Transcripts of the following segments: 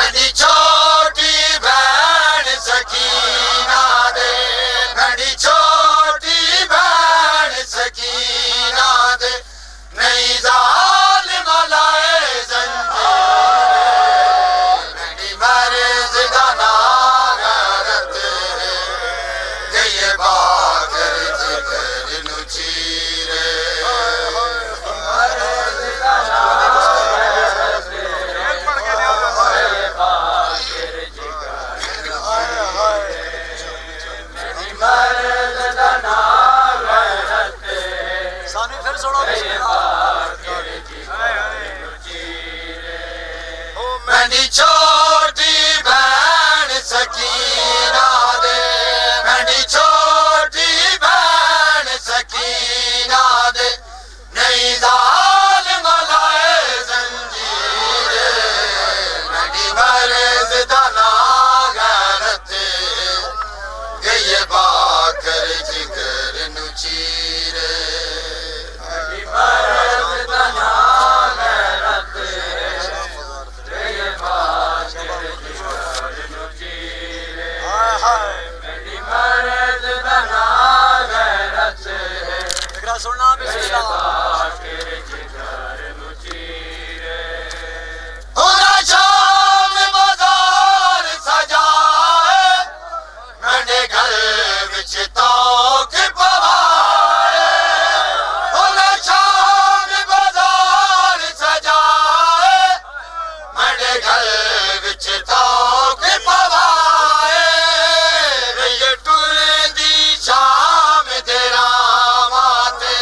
मेरी छोटी बहन सकीना दे, मेरी छोटी बहन सकीना दे, नहीं जालिम लाए जंजीरें, मेरी मर्ज़ दा नागरत गई बाकर जिगर नू चीरे, मेरी छोटी बहन सकीना दे, मेरी छोटी बहन सकीना दे, नहीं जालिम लाए जंजीरें, मेरी मर्ज़ दा नागरत गई बाकर जिगर नू चीरे, मेरी मर्ज़ दा नागरत गई बाकर जिगर नू चीरे, मेरी मर्ज़ दा नागरत सुनना बाकर जिगर नू चीरे, पूरा शाम बाजार सजाए, मेरे घर विच तौक पवाए, पूरा शाम बाजार सजाए, मेरे घर विच तौक पवाए, रही टुरदी शाम तेरा माते,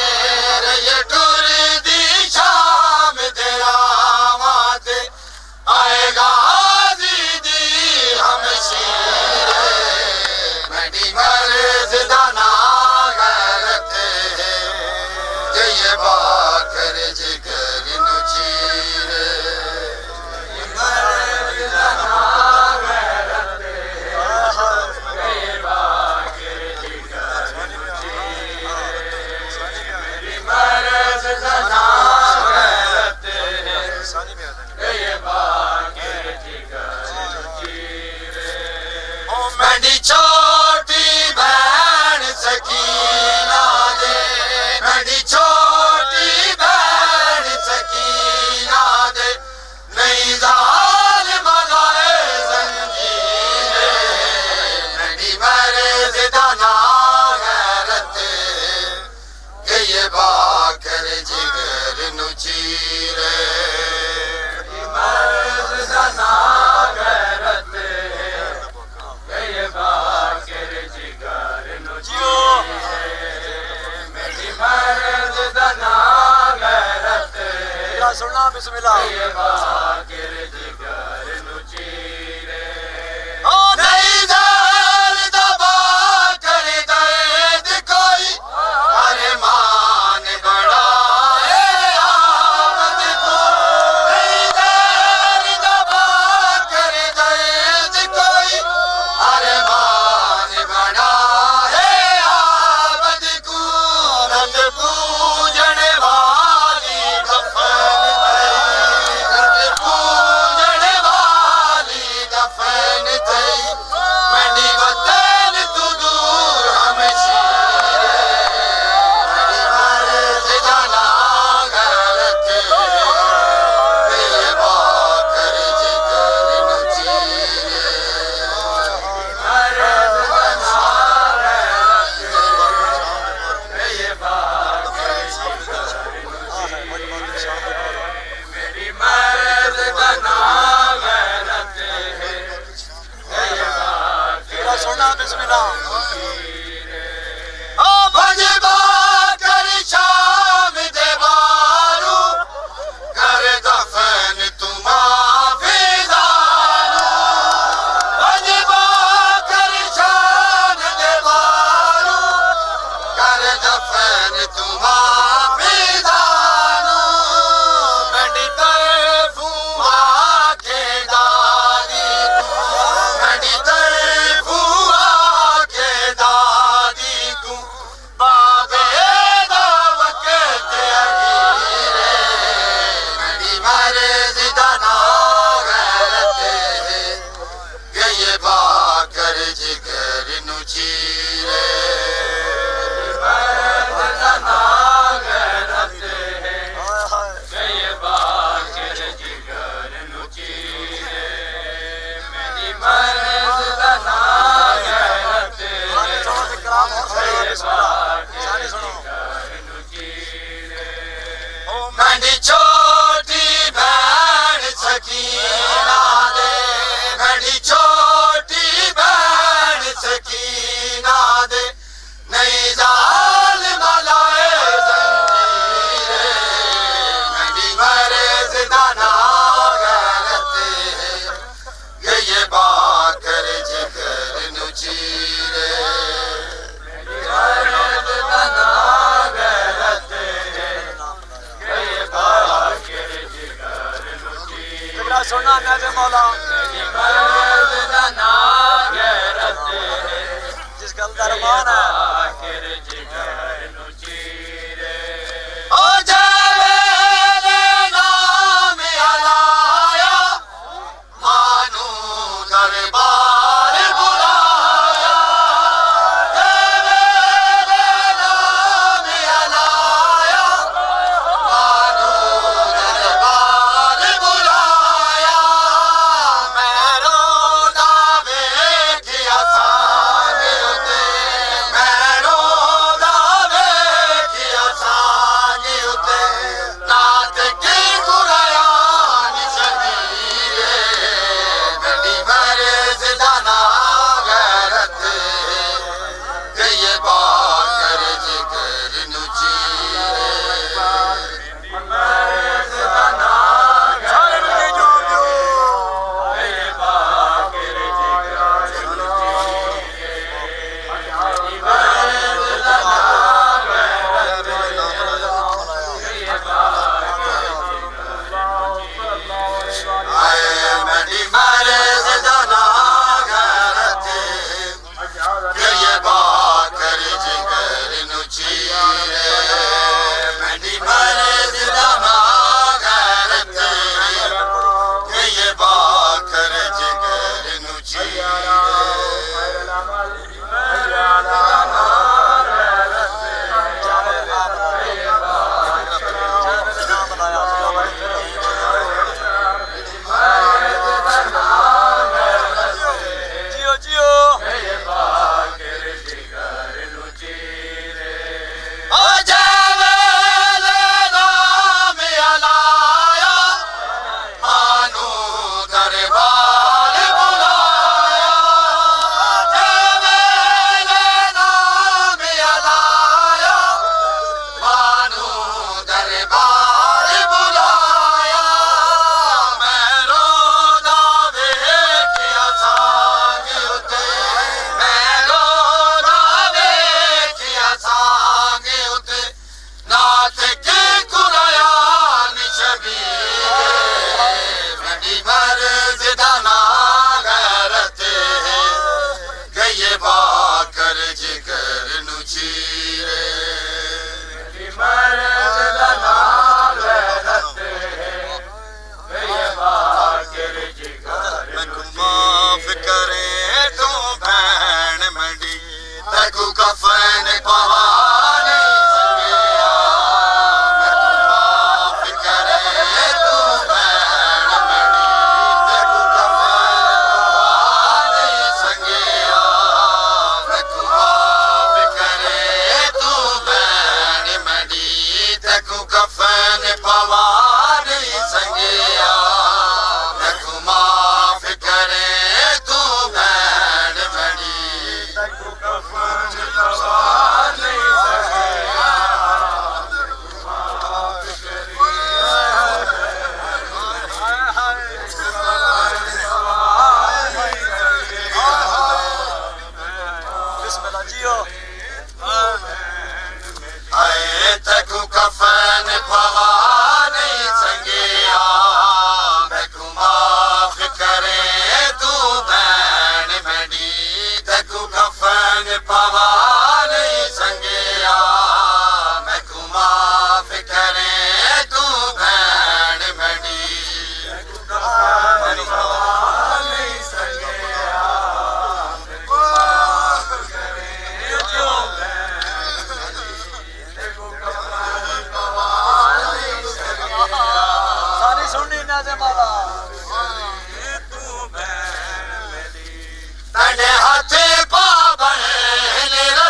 रही टुरदी शाम तेरा माते, आएगा दीदी हमशीरे, मेरी मर्ज़ दा नागरत गई बाकर जिगर नू चीरे, मेरी मर्ज़ दा जिस गल दा रमान है हाथ पा बहन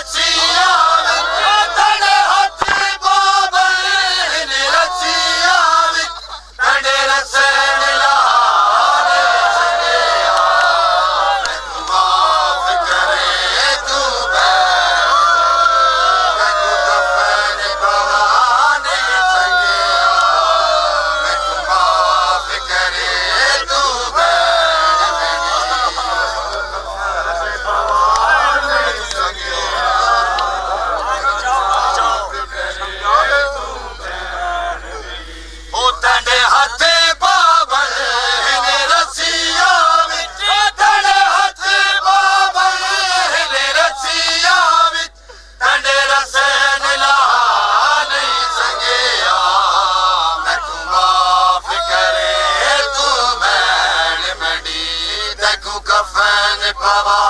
पवा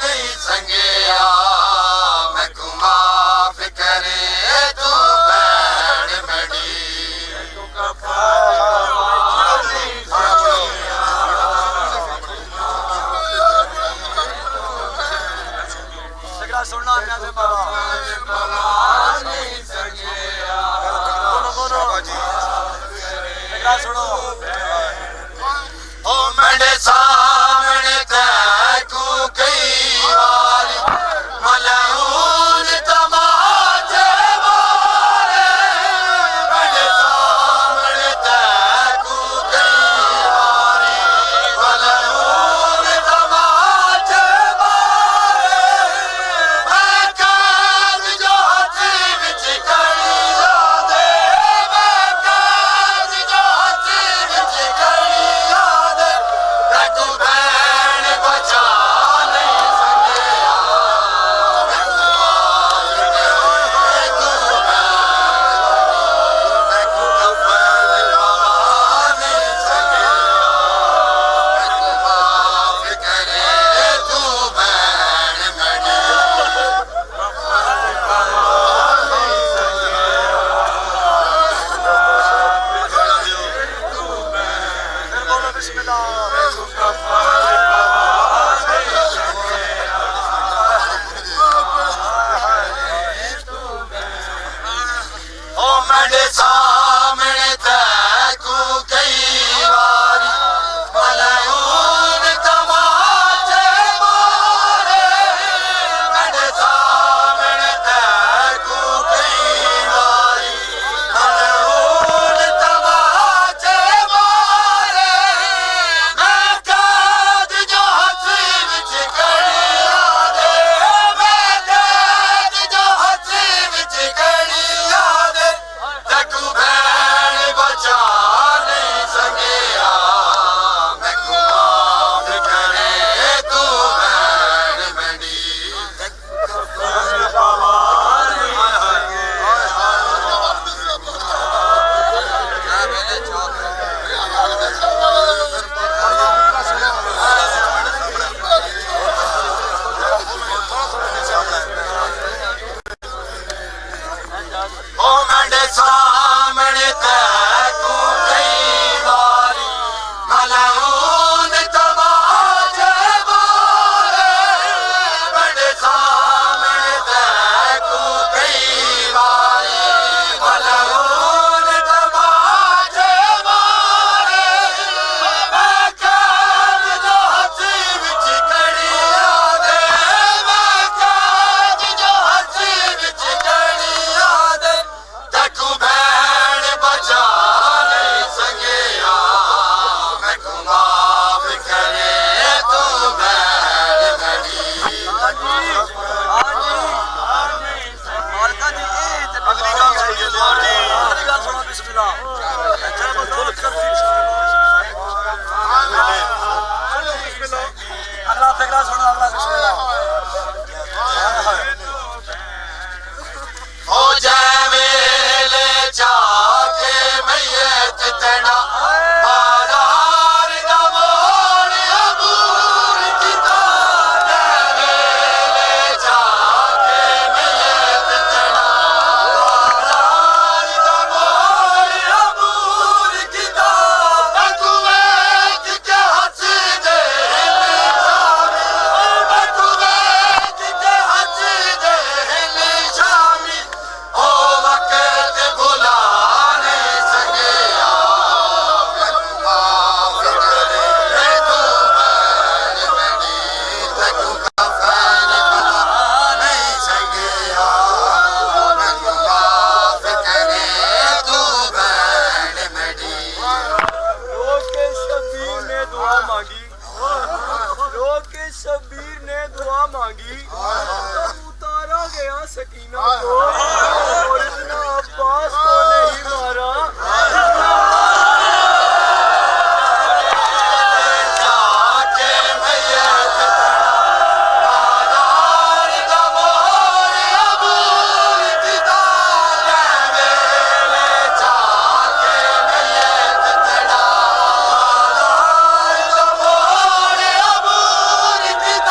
नहीं संगया मैं माफ करे तू बैण मड़ी सुनना सुनो ओ मेरे सामने तैकू कई बारी मलऊन तमाचे मारे मेरे सामने तैकू कई बारी मलऊन तमाचे मारे मैं काज जो हथ विच कड़िया दे मैं काज जो हथ विच कड़िया दे तू भैन बचा नहीं संगया तू कफन पवा नहीं संगया माफ करे तू भैन मड़ी बोलो बिस्मिल्लाह ओ मेरे सामने तैकू कई बारी मलऊन तमाचे मारे मेरे सामने तैकू कई बारी मलऊन तमाचे मारे मैं काज जो हथ विच कड़िया दे मैं काज जो हथ विच कड़िया दे तू भैन बचा नहीं संगया मैं माफ करे तू भैन मड़ी ओ मेरे सामने तैकू कई बारी मलऊन तमाचे मारे मेरे सामने तैकू कई बारी मलऊन तमाचे मारे मैं काज जो हथ विच कड़िया दे मैं काज जो हथ विच कड़िया दे तू भैन बचा नहीं संगया मैं माफ करे तू भैन मड़ी मालका जी अगली गल सुनो बिस्मिल्लाह अगला फिक्रा सुनो अगला बिस्मिल्लाह हो जाए वेले जाके मैयत तना बाजार दा मोड़ अबूर किता वेले जाके मैयत तना बाजार दा मोड़ अबूर किता तू वेख के हंस दे निशामी तू वेख के हंस दे निशामी ओ वक्त भुला नहीं संगया माफ करे तू भैन मड़ी तू कफन पवा नहीं संगया माफ करे तू भैन मड़ी रोज के शबीर ने दुआ मांगी रोज के शबीर ने दुआ मांगी तब उतारा गया सकीना को और इतना अब्बास को नहीं मारा जाके मैयत बाजार दा मोड़ अबूर किता वेले जाके मैयत तना बाजार दा मोड़ अबूर किता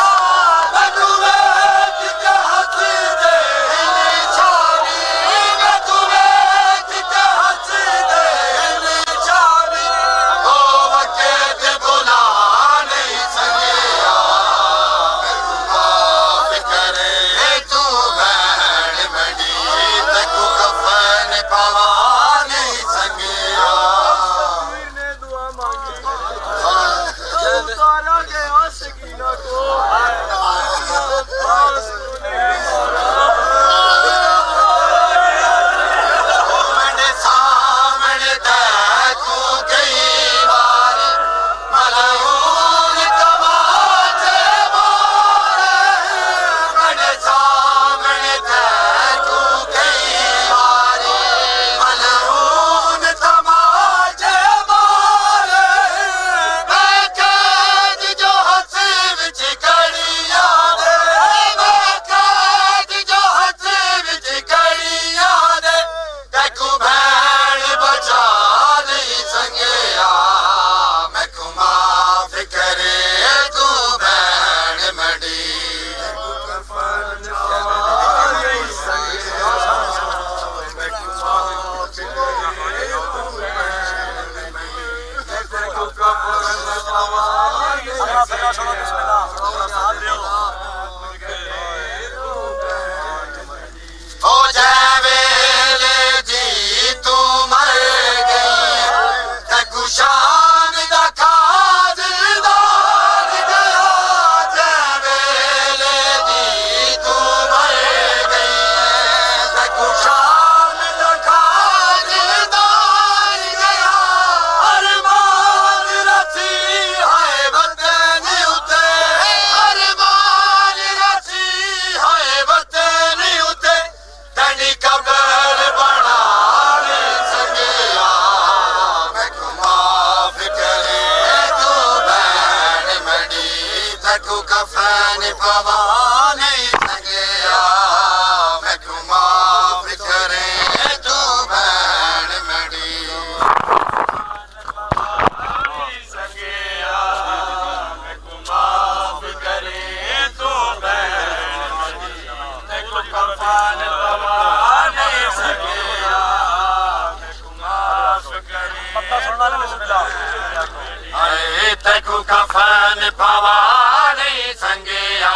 अगला फिर सुनो बिस्मिल्लाह थोड़ा साथ दियो ओ जवेले जी तू मर गई तकु शान दा खाजदार गया जवेले जी तू मर गई तकु शान दा खाजदार गया अरमान रची है वतन उते अरमान रची है वतन उते तनी कबर बनाने संगया मैं माफ करे तू बैन मड़ी तकु कफन पवा नहीं संगया मैं माफ करे तू बैन मड़ी संगया मैं माफ करे तू बैन तकु कफन पवा नहीं संगया मैं माफ करे पक्का सुनना ना बिस्मिल्लाह अरे तकु कफन पवा नहीं संगया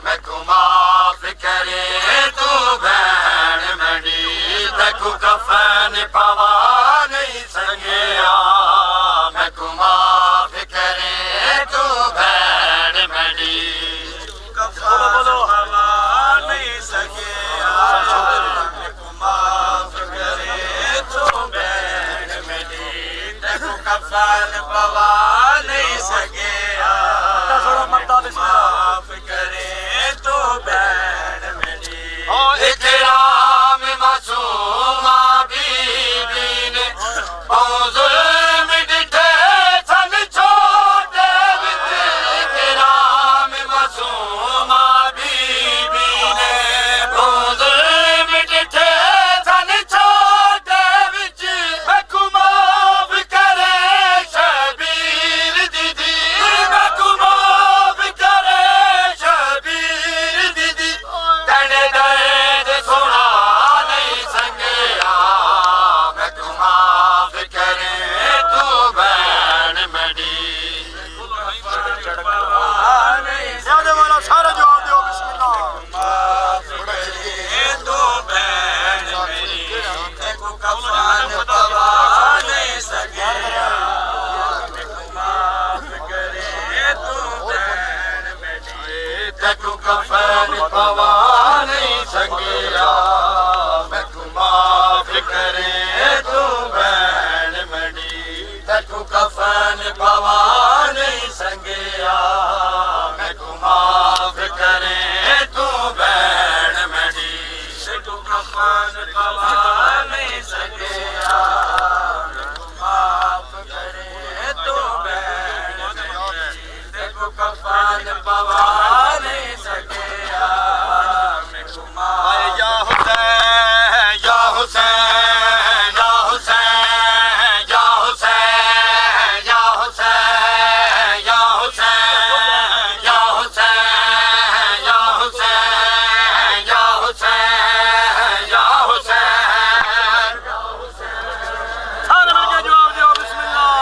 मैं माफ करे तू बैन मड़ी तकु कफन पवा नहीं संगया मैं माफ करे तू बैन मड़ी बोलो बोलो हवा नहीं संगया माफ करे तू बैन मड़ी तकु कफन पवा नहीं संगया सुनो मत्ता बिस्मिल्लाह माफ करे तो बैन मेरी ओ इकराम मासूमा बीबी ने जुल्म डिठे सन छोटे विच इकराम मासूमा बीबी ने जुल्म डिठे सन छोटे विच मैं माफ करे शबीर दीदी मैं माफ करे शबीर दीदी तेरे दर्द सुना नहीं संगया मैं माफ करे तू बैन मड़ी ज्यादा वाला सारा जवाब दियो बिस्मिल्लाह माफ करे तू बैन मड़ी तेको कफन पवा नहीं संगया माफ करे तू बैन मड़ी तेको कफन पवा नहीं संगया मैं माफ करे तू बैन मड़ी तेको कफन पवा नहीं संगया मैं माफ करे तू बैन मड़ी तेको कफन पवा नहीं संगया माफ करे तू बैन मड़ी तेको कफन पवा नहीं संगया मैं आए या हुसैन या हुसैन या हुसैन या हुसैन या हुसैन या हुसैन या हुसैन या हुसैन या हुसैन या हुसैन सारे मिलके जवाब दियो बिस्मिल्लाह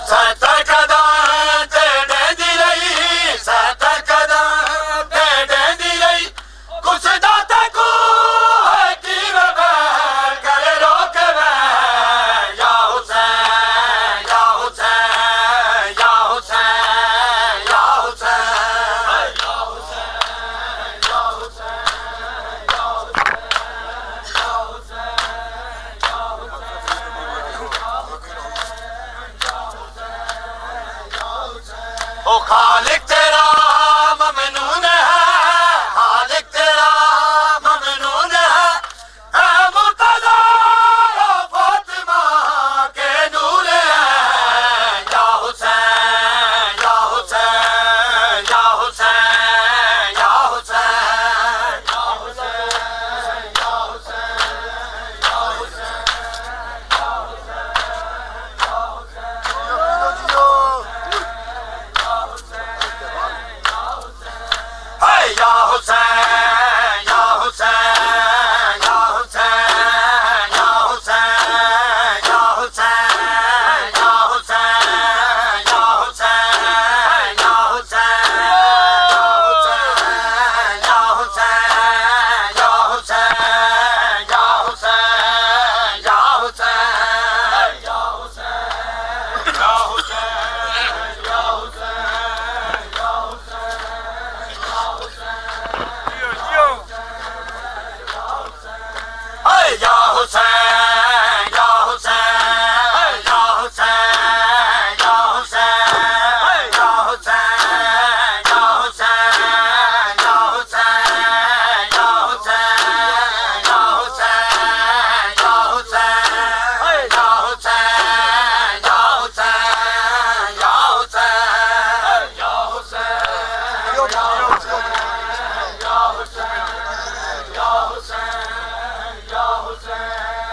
सत्तर कदम ते डेंदी रही, सत्तर कदम ते डेंदी रही, कुछ दाता को है कि वह करे रोक वह, या हुसैन या हुसैन या हुसैन या हुसैन या हुसैन या हुसैन या ओ खालिक तेरा ममनून है, खालिक तेरा ममनून है मुर्तज़ा ओ फातिमा के नूर है, या हुसैन या हुसैन या हुसैन या हुसैन या हुसैन या हुसैन या Hey, Ya Hussein, Ya Hussein, Ya Hussein, Ya Hussein, Ya Hussein, Ya Hussein, Ya Hussein, Ya Hussein, Ya Hussein, Ya Hussein, Ya Hussein, Ya Hussein, Ya Hussein, Ya Hussein, Ya Hey, Ya Hussein, Ya Hussein, Ya Hussein, Ya Hussein, Ya Hussein, Ya Hussein, Ya Hussein, Ya Hussein, Ya Hussein, Ya Hussein, Ya Hussein, Ya Hussein, Ya Hussein, Ya Hussein, Ya Hussein.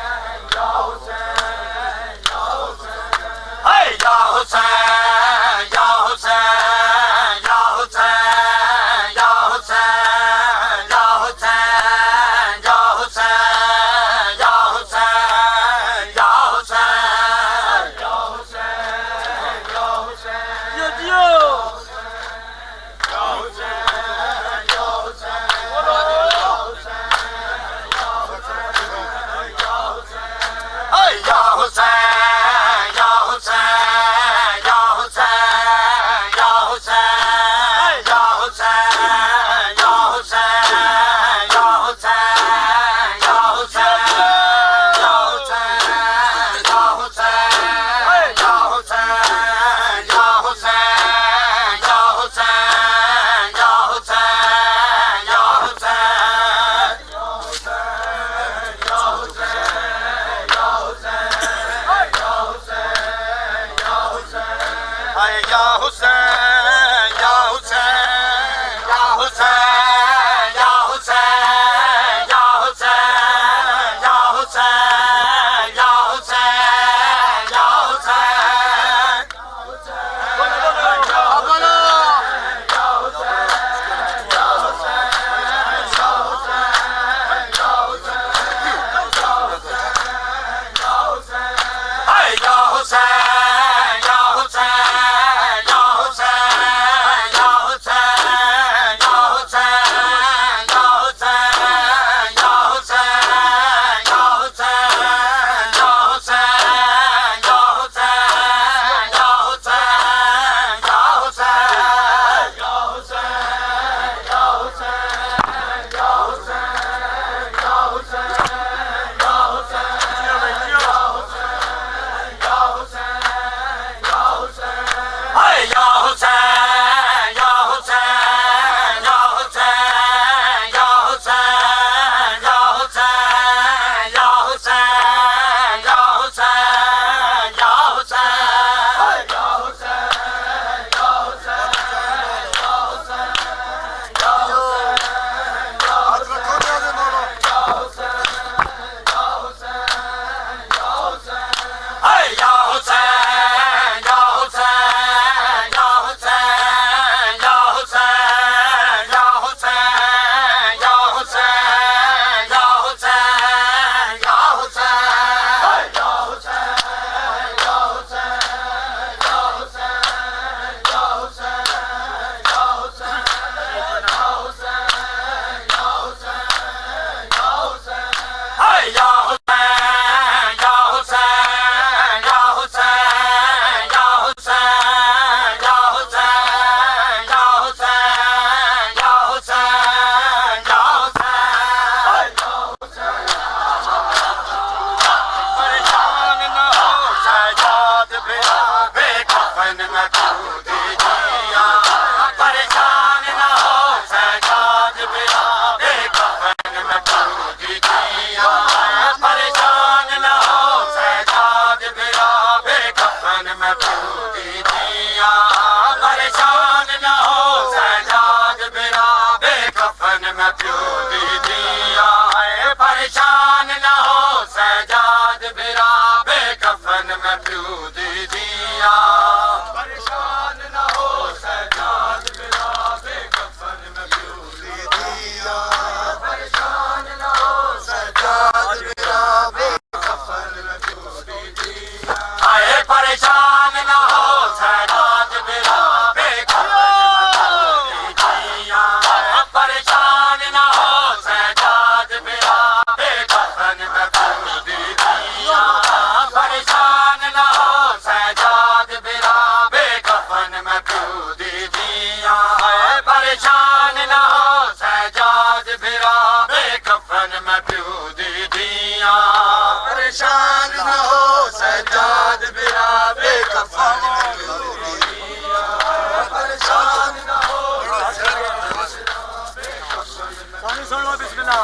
बिरा बेकफन में क्यों दी दिया परेशान न हो सजाद बिरा बेकफन में क्यों दी दिया परेशान न हो सजाद बिरा बेकफन में क्यों दी दिया परेशान न हो सजाद बिरा बेकफन में क्यों दी दिया परेशान न हो सजाद बिरा बेकफन में क्यों दी दिया परेशान न हो सजाद बिरा बेकफन में क्यों दी दिया परेशान न हो सजाद बिरा बेकफन में क्यों दी दिया आए परेशान न हो सजाद बिरा बेकफन में क्यों दी दिया परेशान न हो सजाद बिरा बेकफन में क्यों दी दिया परेशान न हो सजाद बिरा बेकफन में क्यों दी दिया परेशान न हो सजाद बिरा बेकफन में क्यों दी दिया परेशान न हो सजाद बिरा बेकफन में क्यों दी दिया परेशान न हो सुन लो बिस्मिल्लाह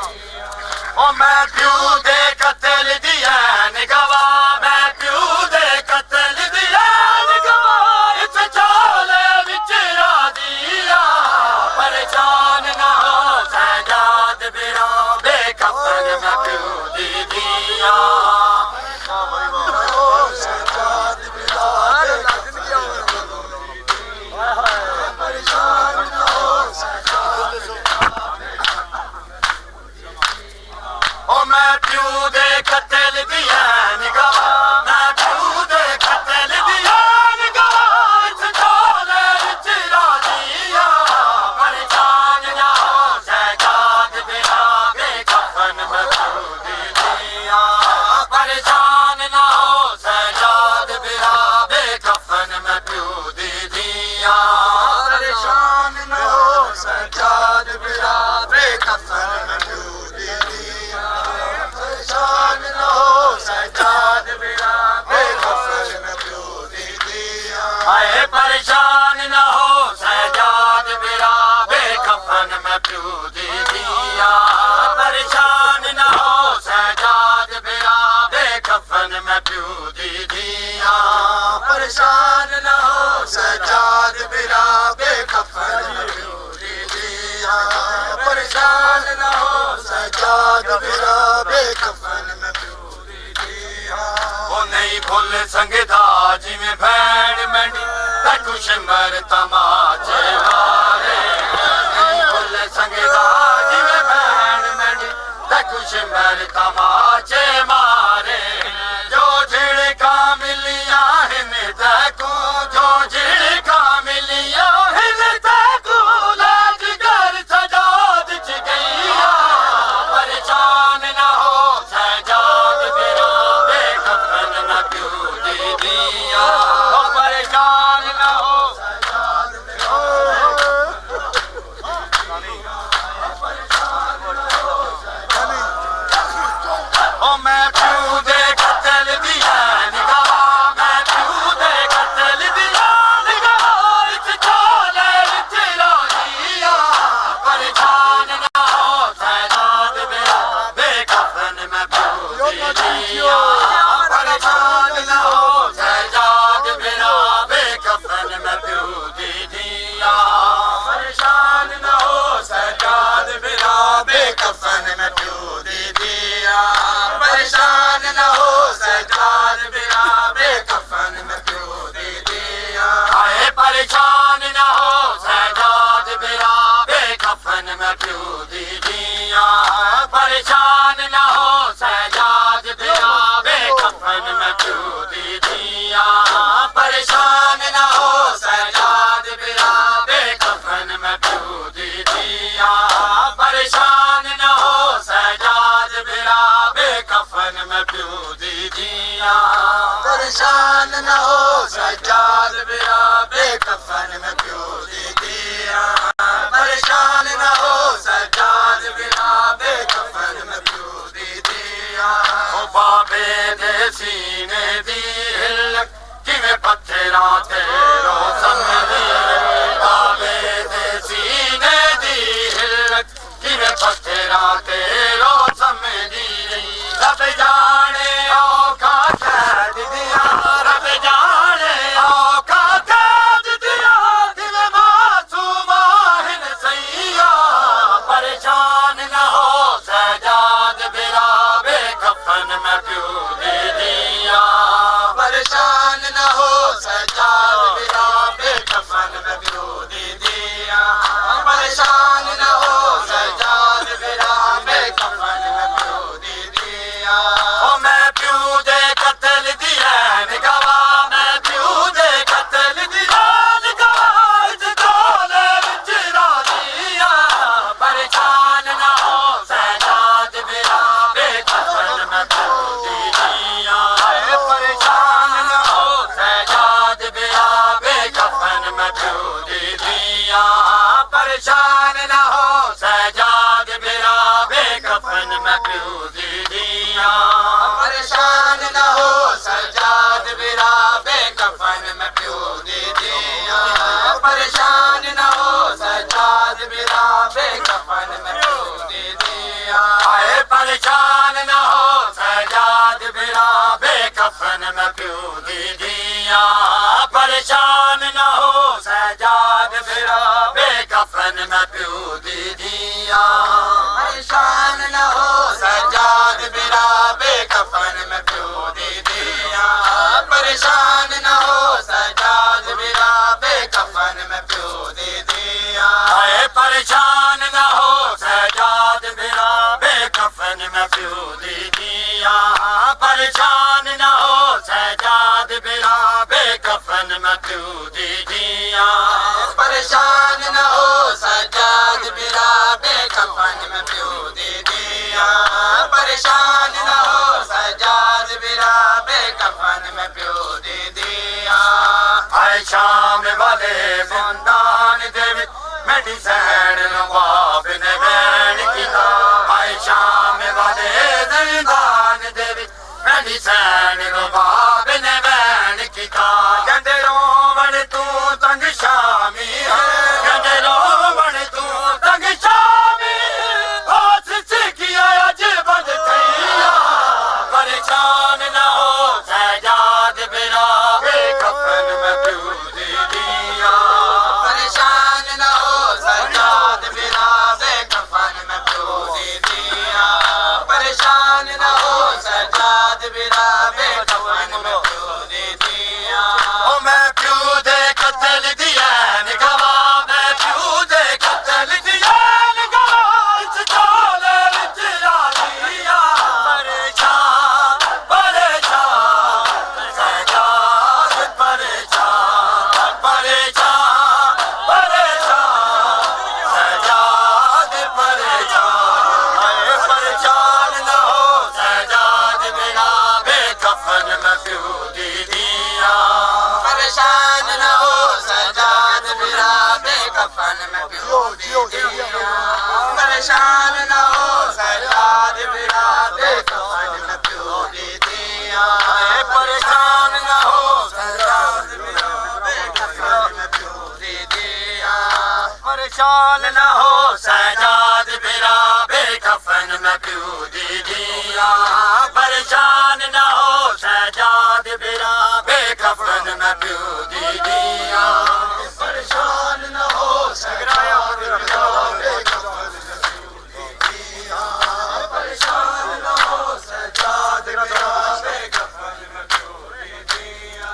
ओ मैं क्यों दे कत्ल दिया निगवा मैं क्यों दे कत्ल दिया निगवा इस चोले विच रा दिया परेशान न हो सजाद बिरा बेकफन में क्यों दी दिया सजाद बिरा परेशान न हो सजाद ओ मैं क्यों दे कत्ल दिया निगवा मैं क्यों दे कत्ल दिया निगवा इस चोले विच रा दिया परेशान न हो सजाद बिरा बेकफन में क्यों दी दिया परेशान न हो सजाद बिरा बेकफन में क्यों दी दिया परेशान न हो सजाद बिरा बेकफन में क्यों दी दिया परेशान न हो सजाद बिरा बेकफन में क्यों दी दिया आए परेशान न हो सजाद बिरा बेकफन में क्यों दी दिया परेशान न हो सजाद बिरा बेकफन में क्यों दी दिया परेशान न हो सजाद बिरा बेकफन में क्यों दी दिया परेशान न हो सजाद बिरा बेकफन में क्यों दी दिया वो नहीं भूल संगदा जिवें भैण मंडी तकु शिमर तमाचे मारे नहीं भूल संगदा जिवें भैण मंडी तकु शिमर तमाचे मारे जो झिड़का मिलिया हिन तकु जो झिड़का मिलिया हिन तकु लाज कर सजाद च गईया परेशान न हो सजाद बिरा बेकफन में क्यों दी दिया परेशान न हो सजाद बिरा ओ मैं क्यों दे कत्ल दिया निगवा मैं क्यों दे कत्ल दिया निगवा इस चोले विच रा दिया परेशान न हो सजाद बिरा बेकफन में क्यों दी दिया परेशान न हो सजाद बिरा बेकफन में क्यों दी दिया परेशान न हो सजाद बिरा बेकफन में क्यों दी दिया परेशान न हो सजाद बिरा बेकफन में क्यों दी दिया आए परेशान न हो सजाद बिरा बेकफन में क्यों दी दिया परेशान न हो सजाद बिरा बेकफन में क्यों दी दिया परेशान न हो सजाद बिरा बेकफन में क्यों दी दिया परेशान न हो सजाद बिरा बेकफन में क्यों दी दिया परेशान न हो सजाद बिरा बेकफन में क्यों दी दिया परेशान न हो सजाद बिरा बेकफन में क्यों दी दिया ओ बाबे दे सीने दी हिलक पत्थरा तेरो समझी बाबे दे सीने दी हिलक किवे पत्थरा तेरो समझी रब जाने औखा कैद दिया रब जाने औखा कैद दिया दिल मासूमा हिन सैया परेशान न हो सजाद बिरा बेकफन में प्यू दे दिया परेशान न हो सजाद बिरा बेकफन में प्यू दे दिया परेशान न हो सजाद बिरा बेकफन में प्यू दे दिया ओ मैं प्यू दे कत्ल दिया निगवा मैं प्यू दे कत्ल दिया निगवा इस डोले विच राजिया परेशान न हो सजाद बिरा बेकफन में प्यू दे दिया परेशान न हो सजाद बिरा बेकफन में प्यू दे दिया परेशान न हो सजाद बिरा बेकफन में प्यू दे दिया परेशान न हो सजाद बिरा बेकफन में प्यू दे दिया परेशान न हो सजाद बिरा बेकफन में प्यू दे दिया आए परेशान न हो सजाद बिरा बेकफन में प्यू दे दिया परेशान न हो सजाद बिरा बेकफन में प्यू दे दिया परेशान न हो सजाद बिरा बेकफन में प्यू दे दिया परेशान न हो सजाद बिरा बेकफन में प्यू दे दिया आए परेशान न हो सजाद बिरा बेकफन में प्यू दे दिया परेशान न हो सजाद बिरा बेकफन में प्यू दे दिया परेशान न हो सजाद बिरा बेकफन में प्यू दे दिया परेशान न हो सजाद बिरा बेकफन में प्यू दे दिया आए शाम वाले बुंदान देवी मेडिसन नवाब ने बैन किया आए शाम वाले जिंदान देवी मेडिसन नवाब ने बैन किया कहते रोवण तू तंग शामी है कहते रोवण तू तंग शामी होश से किया अज बंद थैया परेशान न हो सजाद बिरा बेकफन में प्यू दे दिया परेशान न हो सजाद बिरा बेकफन में प्यू दे दिया परेशान न हो सजाद बिरा बेकफन में प्यू दे दिया ओ मैं प्यू दे कत्ल दिया निगवा मैं प्यू दे कत्ल दिया निगवा इस डोले विच राजिया परेशान परेशान सजाद परेशान परेशान परेशान सजाद परेशान परेशान न हो सजाद बिरा बेकफन में प्यू दे दिया परेशान न हो सजाद बिरा बेकफन में प्यू दे दिया परेशान न हो सजाद बिरा बेकफन में प्यू दे दिया परेशान न हो सजाद बिरा बेकफन में प्यू दे दिया परेशान न हो सजाद बिरा बेकफन में प्यू दे दिया परेशान न हो सजाद बिरा बेकफन में प्यू दे दिया परेशान न हो सजाद बिरा बेकफन में प्यू दे दिया परेशान न हो सजाद बिरा बेकफन में प्यू दे दिया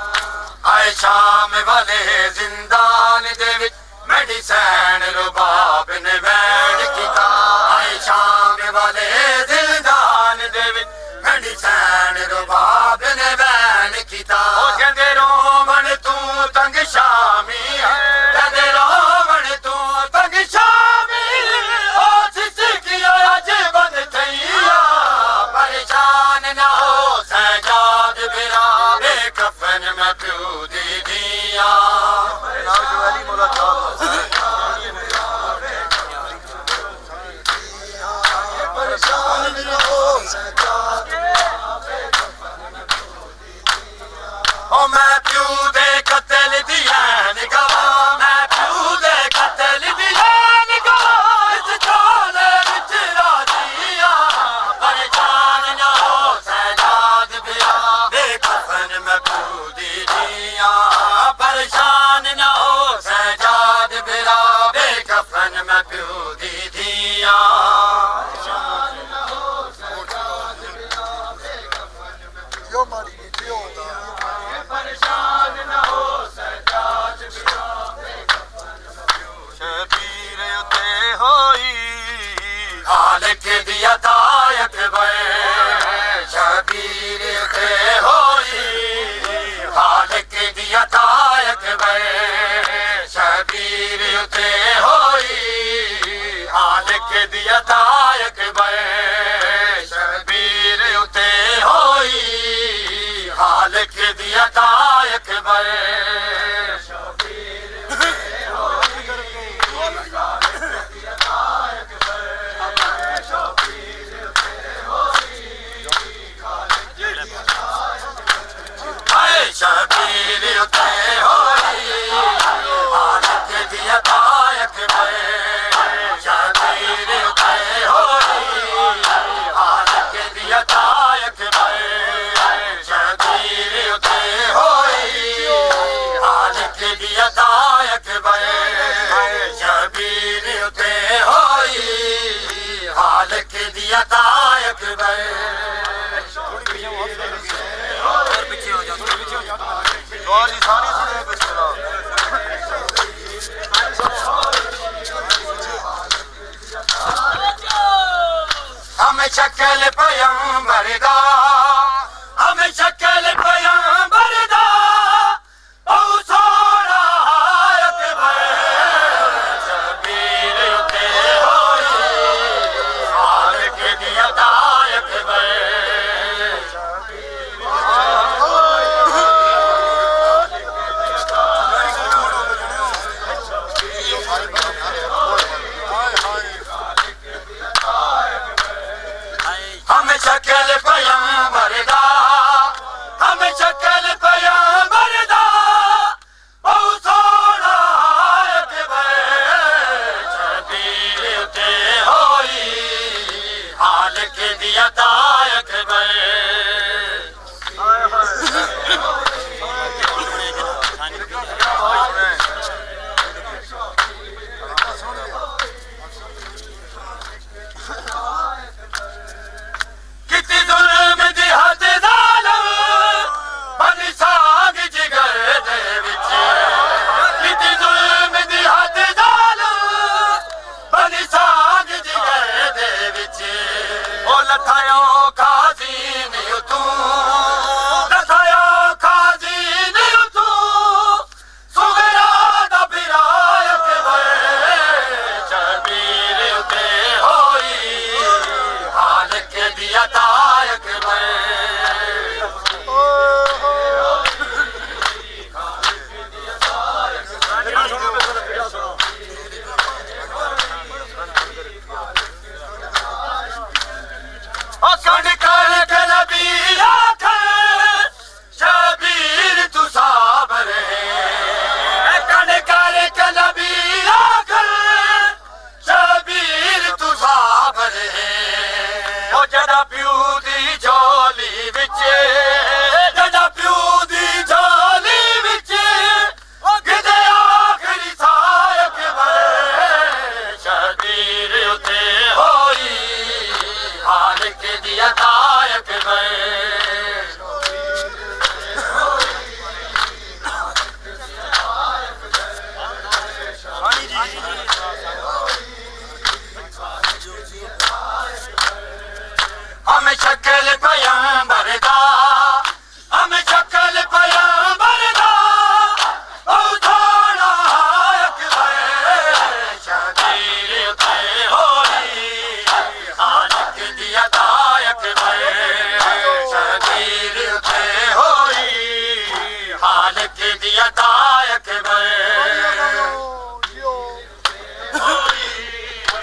आए शाम वाले जिंदान दे विच मेडिसन रुबाब ने बैन किया आए शाम वाले जिंदान दे विच मेडिसन रुबाब ने बैन किया ओ कहंदे रोवण तू तंग शामी है कहंदे रोवण तू तंग शामी होश से किया अज बंद थैया परेशान न हो सजाद बिरा बेकफन में प्यू दे दिया जो मारी नहीं जो परेशान न हो सजाद शबीर उते होई खालिक दी अतायत वे शबीर उते होई खालिक दी अतायत वे शबीर उते होई खालिक दी अतायत वे शबीर उते होई खालिक दी अतायत वे शबीर उते होई खालिक दी अतायत वे शबीर उते होई खालिक दी अतायत वे शबीर उते होई खालिक दी अतायत वे शबीर उते होई खालिक दी अतायत वे सारी सुने बिस्मिल्लाह हमें शक्ल पैगंबर दा हमें शक्ल पैगंबर दा ओ सोना आयत वे शबीर उते होई खालिक दी अतायत वे हमें शक्ल पैगंबर दा हमें शक्ल पैगंबर दा ओ सोना आयत वे शबीर उते होई खालिक दी अतायत वे किती जुल्म दी हद ज़ालिम बनी साग जिगर दे विच किती जुल्म दी हद ज़ालिम बनी साग जिगर दे विच ओ लथायो काजी नी तू लथायो काजी नी तू सुगरा दा बिरायत वे शबीर उते होई खालिक दी अतायत वे कण कर नबी आखर शबीर तू साबर है कण कर नबी आखर शबीर तू साबर है ओ जदा प्यू दी झोली विच जदा प्यू दी झोली विच गिदे आखरी सायक वे शबीर उते होई खालिक दी अतायत वे हमें शक्ल पैगंबर दा हमें शक्ल पैगंबर दा ओ सोना आयत वे शबीर उते होई खालिक दी अतायत वे शबीर उते होई खालिक दी अतायत वे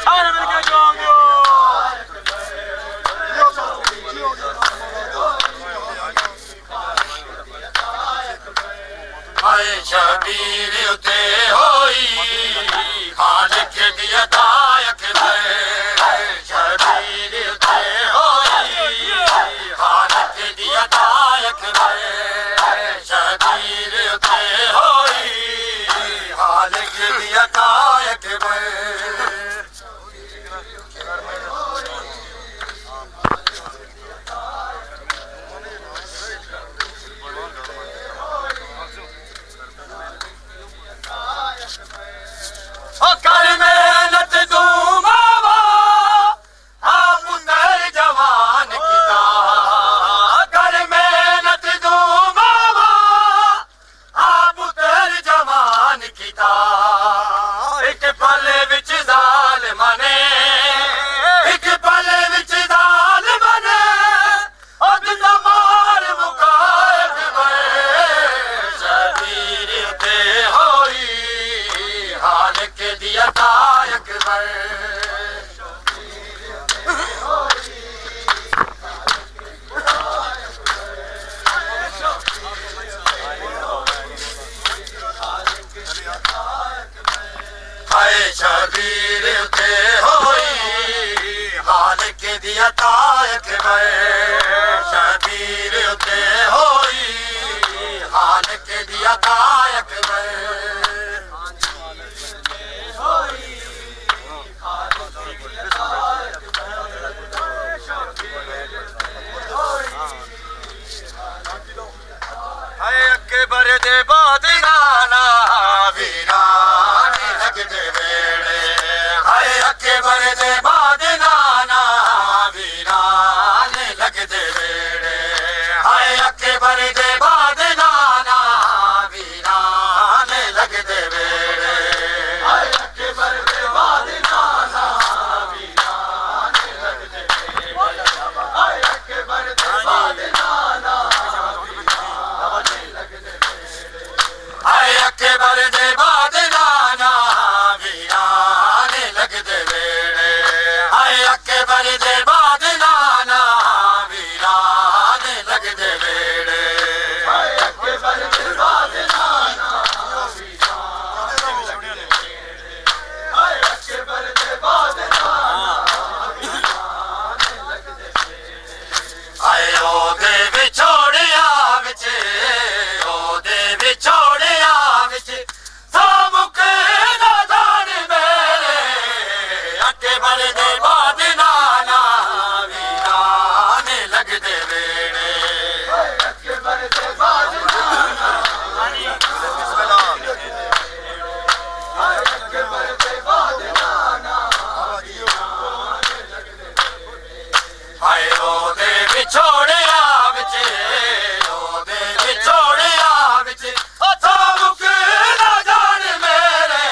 सारे मिलके गाओगे शबीर उते होई खालिक दी अतायत वे शबीर उते होई खालिक दी अतायत वे शबीर उते होई खालिक दी अतायत वे हाय अक्के बरे दे बाद नाना वीराने लगदे वेड़े हाय अक्के बरे दे बाद नाना वीराने लगदे वेड़े हाय अक्के बरे दे बाद नाना वीराने लगदे वेड़े हाय अक्के बरे दे बाद नाना वीराने लगदे वेड़े हाय अक्के बरे दे बाद नाना हाय अक्के बरे दे बाद नाना वीराने लगदे वेड़े हाय अक्के बरे दे बाद नाना वीराने लगदे वेड़े हाय अक्के बरे दे बाद नाना हाय अक्के बरे दे बाद नाना हाय ओ दे विछोड़िया विच ओ दे विछोड़िया विच सामुक ना जान मेरे अक्के बरे दे बाद नाना वीराने लगदे वेड़े अक्के बरे दे बाद नाना अक्के बरे दे बाद नाना हाय ओ दे विछोड़िया विच ओ दे विछोड़िया विच ओ सामुक ना जान मेरे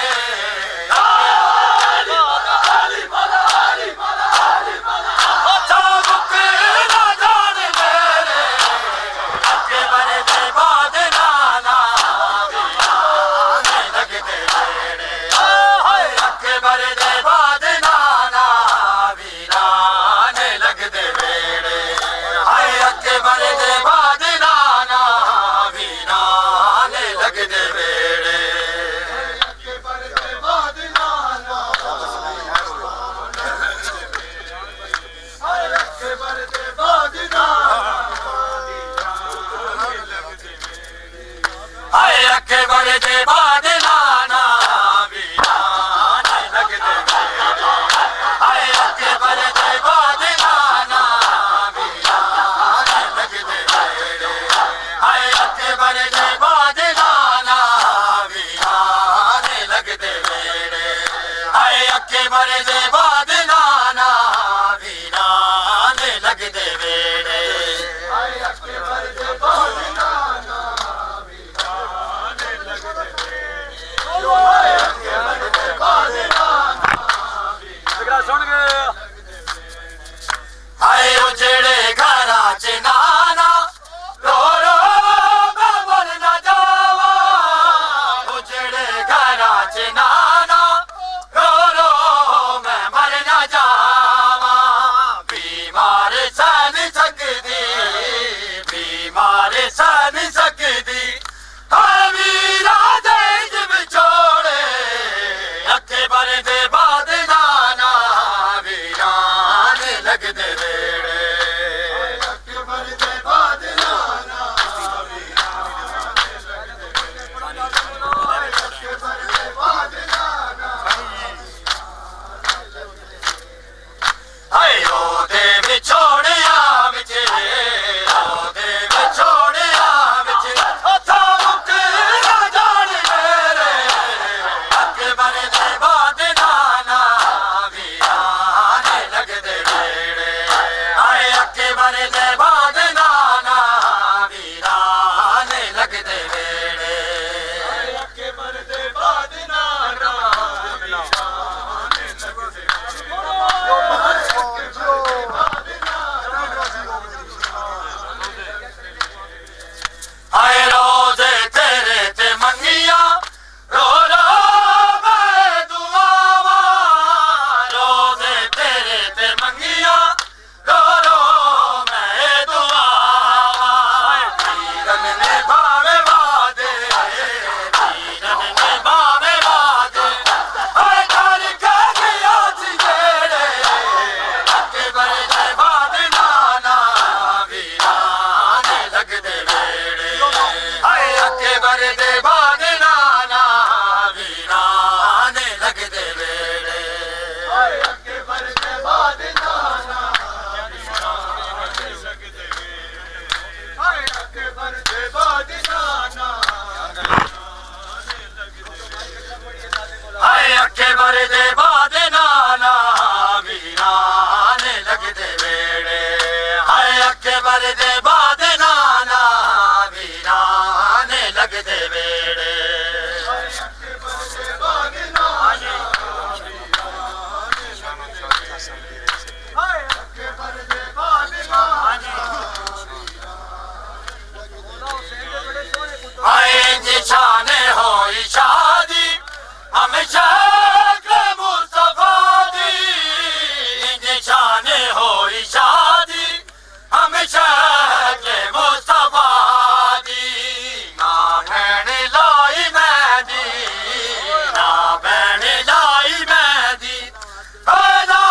ओ सामुक ना जान मेरे अक्के बरे दे बाद नाना वीराने लगदे वेड़े हाय अक्के बरे दे बाद नाना वीराने लगदे वेड़े हाय अक्के बरे दे बाद नाना वीराने लगदे वेड़े अक्के बरे दे बाद नाना हाय अक्के बरे दे बाद नाना हाय अक्के बरे दे बाद नाना वीराने लगदे वेड़े हाय अक्के बरे दे बाद नाना वीराने लगदे वेड़े हाय अक्के बरे दे बाद नाना वीराने लगदे वेड़े हाय अक्के बरे दे बाद नाना वीराने लगदे वेड़े हाय अक्के बरे दे बाद नाना वीराने लगदे वेड़े हमेशा मुस्तफा दी निशान होई शादी हमेशा मुस्तफा दी ना भैन लाई मेहंदी ना भैन लाई मेहंदी पैदा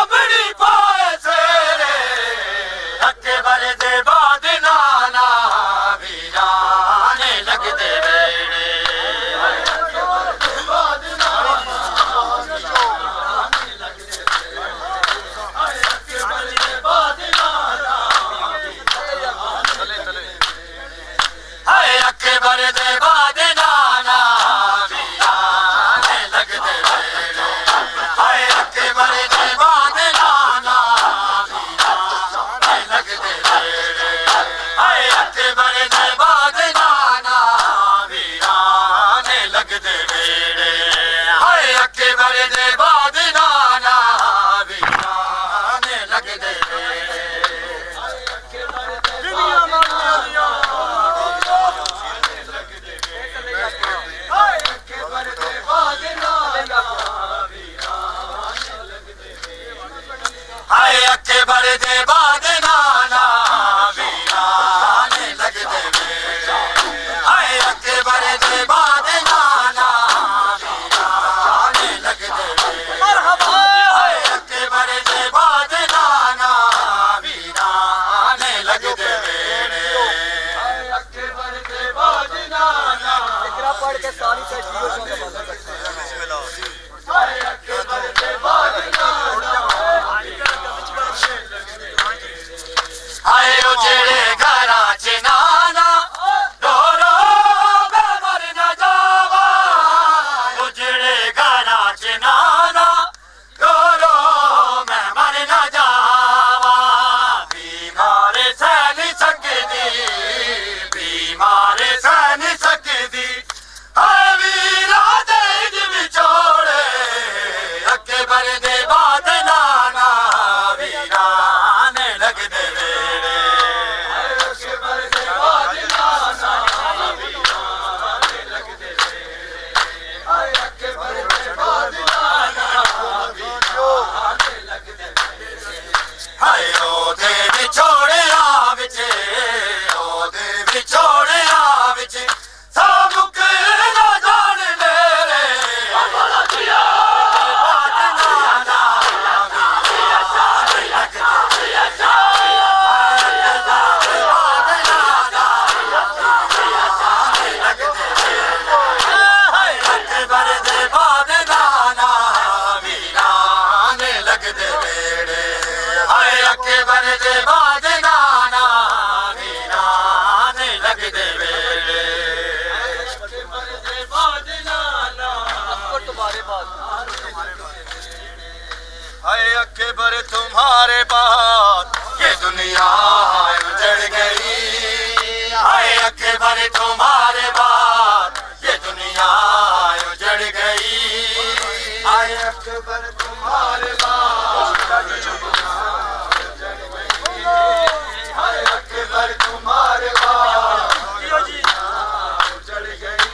अपनी पाए सेरे अकबर दे बाद नाना वीराने लगदे वेड़े अकबर दे बाद नाना वीराने लगदे वेड़े हाय अकबर दे बाद नाना वीराने लगदे वेड़े हाय अकबर दे बाद नाना वीराने लगदे वेड़े हाय अकबर दे बाद नाना वीराने लगदे वेड़े हाय अकबर दे बाद नाना वीराने लगदे वेड़े हाय अकबर दे बाद नाना वीराने लगदे वेड़े मरहबा हाय अकबर दे बाद नाना वीराने लगदे वेड़े हाय अकबर दे बाद नाना इकरा पढ़ के सारी से जियो जो बंद करते हैं बिस्मिल्लाह हाय अकबर दे बाद नाना हाय ओ जेड़े घरां च नाना रो रो मैं मर न जावा ओ जेड़े घरां च नाना रो रो मैं मर न जावा बीमार सह नहीं सकदी बीमार सह नहीं सकदी हाय वीरा दे विछोड़े अकबर दे बाद नाना वीराने लगदे वेड़े अकबर दे बाद नाना वीराने लगदे वेड़े हाय अकबर दे बाद नाना वीराने लगदे वेड़े हाय ओदे विछोड़िया विच ओदे विछोड़िया विच सामुक ना जान मेरे बाबा दिया बाद नाना वीराने लगदे वेड़े अकबर दे बाद नाना वीराने लगदे वेड़े हाय अकबर दे बाद नाना वीराने लगदे वेड़े अकबर दे बाद नाना अकबर तुम्हारे बाद हाय अकबर तुम्हारे बाद ये दुनिया उजड़ गई हाय अकबर तुम्हारे बाद ये दुनिया उजड़ गई हाय अकबर तुम्हारे बाद हाय अकबर तुम्हारे बाद उजड़ गई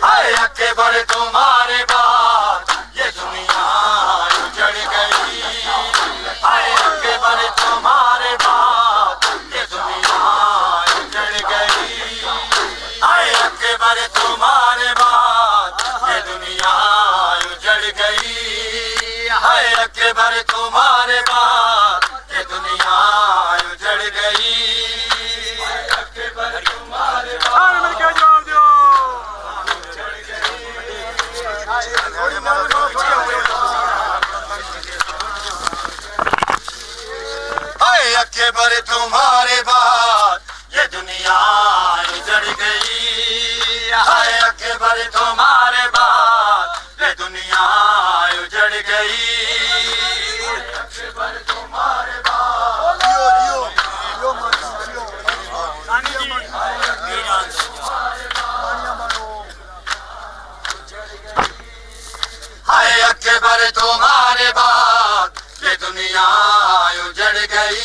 हाय अकबर तुम्हारे बाद ये दुनिया उजड़ गई हाय अकबर तुम्हारे बाद ये दुनिया उजड़ गई हाय अकबर तुम्हारे बाद ये दुनिया उजड़ गई हाय अकबर तुम्हारे बाद ये दुनिया उजड़ गई अकबर तुम्हारे बाद मिल के जवाब दो हाय अकबर तुम्हारे बाद ये दुनिया उजड़ गई हाय अकबर तुम्हारे बाद ये दुनिया उजड़ गई अकबर तुम्हारे बाद हाय अकबर तुम्हारे बाद ये दुनिया उजड़ गई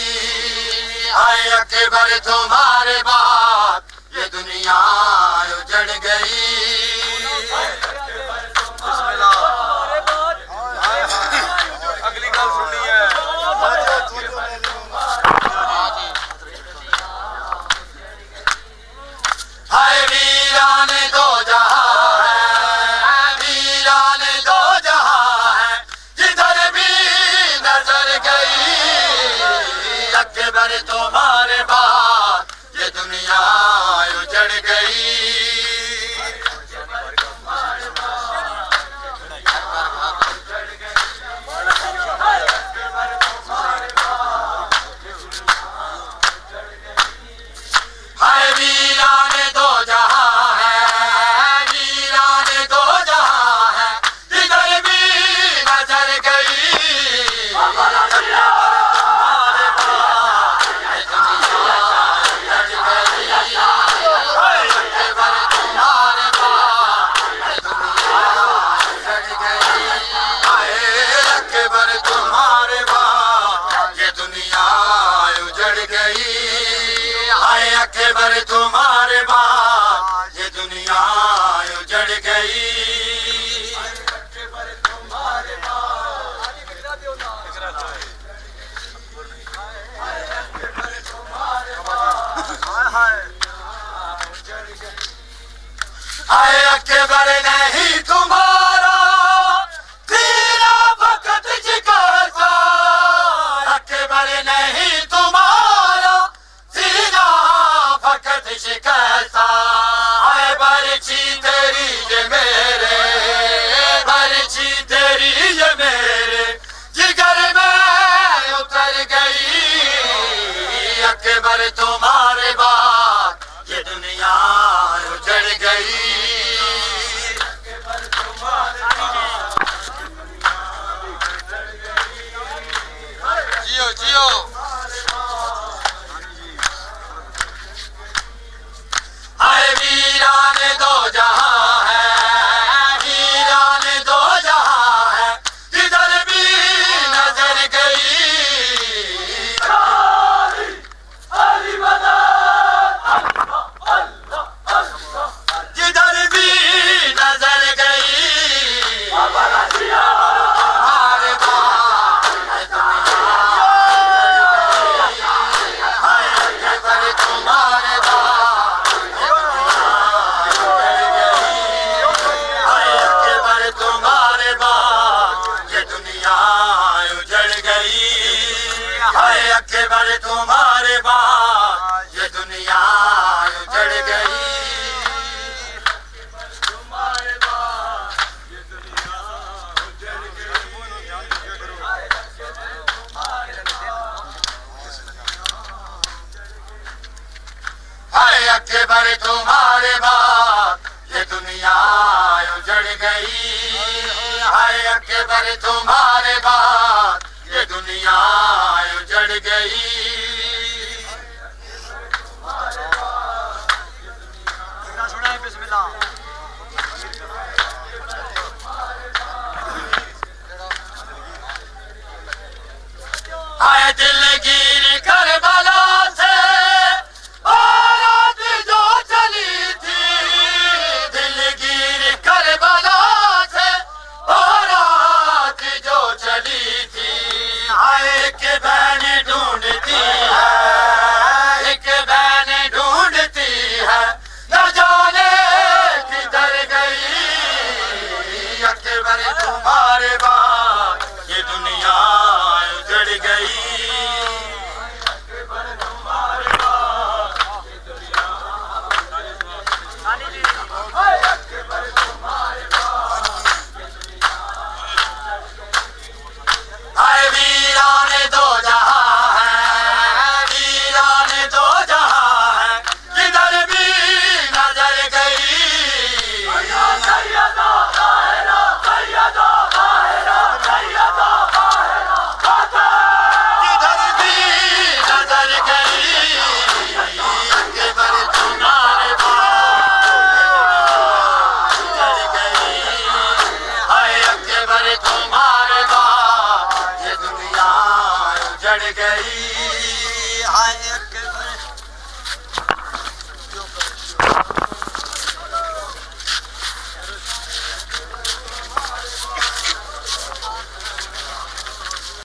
हाय अकबर तुम्हारे बाद ये दुनिया उजड़ गई अकबर तुम्हारे बाद ये दुनिया उजड़ गई। आए अकबर नहीं तुम्हारा तेरा वक्त जिगरता, अकबर नहीं तुम्हारा तेरा वक्त शिकस्ता। आए बरछी तेरी ये मेरे, बरछी तेरी ये मेरे जिगर में उतर गई। अकबर तुम्हारे बाद ये दुनिया उजड़ गई। जियो जियो। आए वीरान दो जहां है, वीरान दो जहां है, जिधर भी नजर गई। जिधर भी नजर गई तुम्हारे बाद अकबर तुम्हारे बाद अकबर तुम्हारे बाद ये दुनिया उजड़ गई। हाय अकबर तुम्हारे बाद ये दुनिया उजड़ गई। हाय अकबर तुम्हारे बाद ये दुनिया उजड़ गई। हाय अकबर तुम्हारे बाद ये दुनिया उजड़ गई। हाय दिलगीर करबला से बारात जो चली थी, दिलगीर करबला से बारात जो चली थी। हाय एक बहन ढूंढती है, एक बहन ढूंढती है, न जाने किधर गई। अकबर तुम्हारे बाद ये दुनिया उजड़ गई। हाय वीरान दो जहां है, वीरान दो जहां है, जिधर भी नजर गई। जिधर भी नजर गई अकबर तुम्हारे बाद उजड़ गई। हाय अकबर तुम्हारे बाद ये दुनिया उजड़ गई। हाय